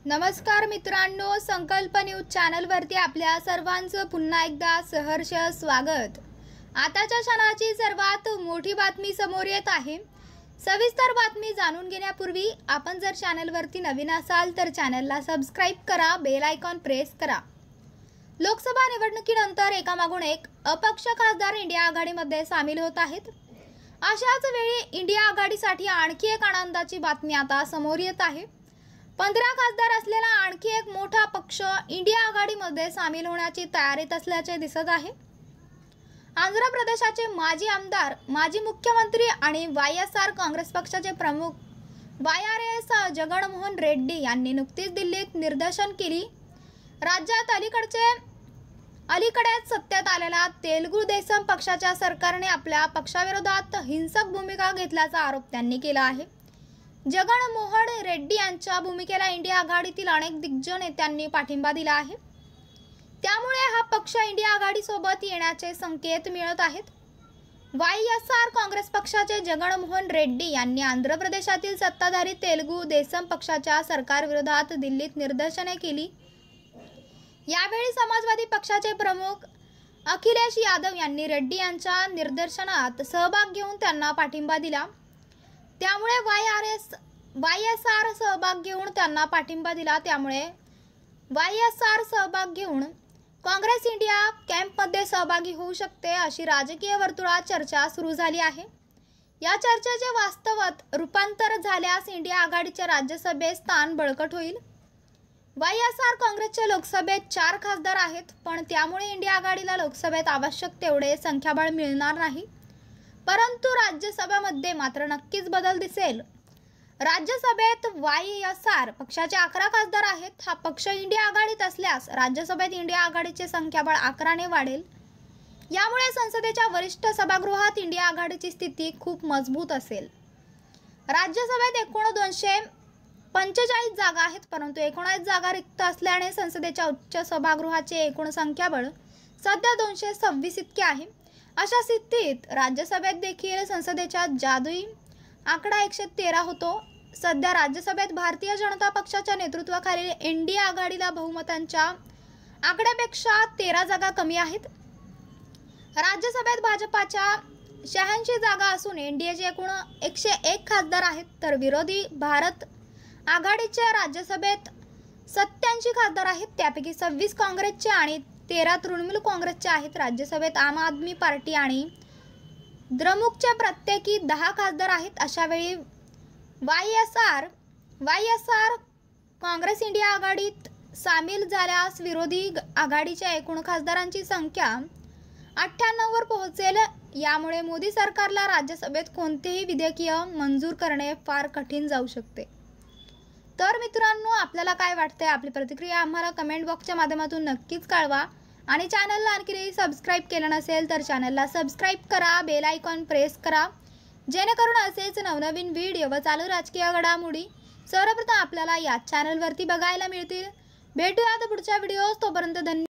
नमस्कार मित्रांनो, संकल्प न्यूज चॅनलवरती आपल्या सर्वांचं पुन्हा एकदा सहर्ष स्वागत। आताच्या क्षणाची सर्वात मोठी बातमी समोर येत आहे। सविस्तर बातमी जाणून घेण्यापूर्वी आपण जर चॅनलवरती नवीन असाल तर चॅनलला सबस्क्राइब करा, बेल आयकॉन प्रेस करा। लोकसभा निवडणुकीनंतर एकामागून एक अपक्ष खासदार इंडिया आघाडीमध्ये सामील होत आहेत। अशाच वेळी इंडिया आघाडीसाठी आणखी एक आनंदाची बातमी आता समोर येत आहे। 15 खासदार असलेला आणखी एक मोठा पक्ष इंडिया आघाडीमध्ये सामील होण्याची तयारीत असल्याचे दिसत आहे। आंध्र प्रदेशाचे माजी आमदार, माजी मुख्यमंत्री आणि वायएसआर काँग्रेस पक्षाचे प्रमुख वायआरएस जगनमोहन रेड्डी यांनी नुकतीच दिल्लीत निदर्शन केली। राज्यात अलीकडेच सत्तेत आलेल्या तेलुगू देसम पक्षाच्या सरकारने आपल्या पक्षाविरोधात हिंसक भूमिका घेतल्याचा आरोप त्यांनी केला आहे। जगनमोहन रेड्डी यांच्या भूमिकेला इंडिया आघाडीतील अनेक दिग्गज नेत्यांनी पाठिंबा दिला आहे। त्यामुळे हा पक्ष इंडिया आघाडीसोबत येण्याचे संकेत मिळत आहेत। वायएसआर काँग्रेस पक्षाचे जगनमोहन रेड्डी यांनी आंध्र प्रदेशातील सत्ताधारी तेलुगू देसम पक्षाच्या सरकारविरोधात दिल्लीत निदर्शने केली। यावेळी समाजवादी पक्षाचे प्रमुख अखिलेश यादव यांनी रेड्डी यांच्या निदर्शनात सहभाग घेऊन त्यांना पाठिंबा दिला। त्यामुळे वायएसआर सहभाग घेऊन काँग्रेस इंडिया कॅम्पमध्ये सहभागी होऊ शकते, अशी राजकीय वर्तुळात चर्चा सुरू झाली आहे। या चर्चेचे वास्तवात रूपांतर झाल्यास इंडिया आघाडीचे राज्यसभेत स्थान बळकट होईल। वायएसआर काँग्रेसचे लोकसभेत 4 खासदार आहेत, पण त्यामुळे इंडिया आघाडीला लोकसभेत आवश्यक तेवढे संख्याबळ मिळणार नाही। परंतु राज्यसभेमध्ये मात्र नक्कीच बदल दिसेल। राज्यसभेत वायएसआर पक्षाचे 11 खासदार आहेत। हा पक्ष इंडिया आघाडीत असल्यास राज्यसभेत इंडिया आघाडीचे संख्याबळ 11 ने वाढेल। यामुळे संसदेच्या वरिष्ठ सभागृहात इंडिया आघाडीची स्थिती खूप मजबूत असेल। राज्यसभेत एकूण 245 जागा आहेत, परंतु 19 जागा रिक्त असल्याने संसदेच्या उच्च सभागृहाचे एकूण संख्याबळ सध्या 226 इतके आहे। अशा स्थितीत राज्यसभेत देखील संसदेचा जादुई आकडा 113 होतो। सध्या राज्यसभेत भारतीय जनता पक्षाच्या नेतृत्वाखालील इंडिया आघाडीला बहुमतांच्या आकड्यापेक्षा 13 जागा कमी आहेत। राज्यसभेत भाजपाच्या 86 जागा असून एनडीएचे एकूण 101 खासदार आहेत, तर विरोधी भारत आघाडीचे राज्यसभेत 87 खासदार आहेत। त्यापैकी 26 काँग्रेसचे आणि 13 तृणमूल काँग्रेसचे आहेत। राज्यसभेत आम आदमी पार्टी आणि द्रमुकचे प्रत्येकी 10 खासदार आहेत। अशा वेळी वायएसआर काँग्रेस इंडिया आघाडीत सामील झाल्यास विरोधी आघाडीच्या एकूण खासदारांची संख्या 98 वर पोहोचेल। यामुळे मोदी सरकारला राज्यसभेत कोणतेही विधेयकीय मंजूर करणे फार कठीण जाऊ शकते। तर मित्रांनो, आपल्याला काय वाटते? आपली प्रतिक्रिया आम्हाला कमेंट बॉक्सच्या माध्यमातून नक्कीच कळवा आणि चॅनलला आणखी सबस्क्राइब केलं नसेल तर चॅनलला सबस्क्राइब करा, बेल आयकॉन प्रेस करा, जेणेकरून असेच नवनवीन व्हिडिओ व चालू राजकीय घडामोडी सर्वप्रथम आपल्याला या चॅनलवरती बघायला मिळतील। भेटूयात पुढच्या व्हिडिओज, तोपर्यंत धन्यवाद।